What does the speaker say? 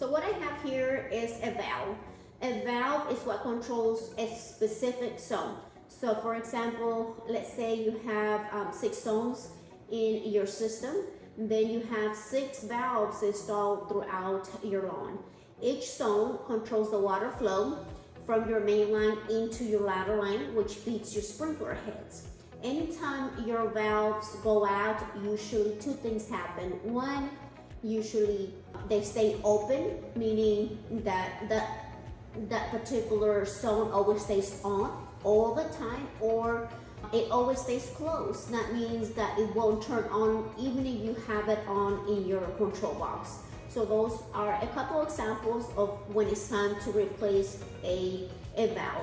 So what I have here is a valve. A valve is what controls a specific zone. So for example, let's say you have 6 zones in your system, then you have 6 valves installed throughout your lawn. Each zone controls the water flow from your main line into your lateral line, which feeds your sprinkler heads. Anytime your valves go out, usually 2 things happen. One, usually they stay open, meaning that that particular zone always stays on all the time, or it always stays closed. That means that it won't turn on even if you have it on in your control box. So those are a couple examples of when it's time to replace a valve.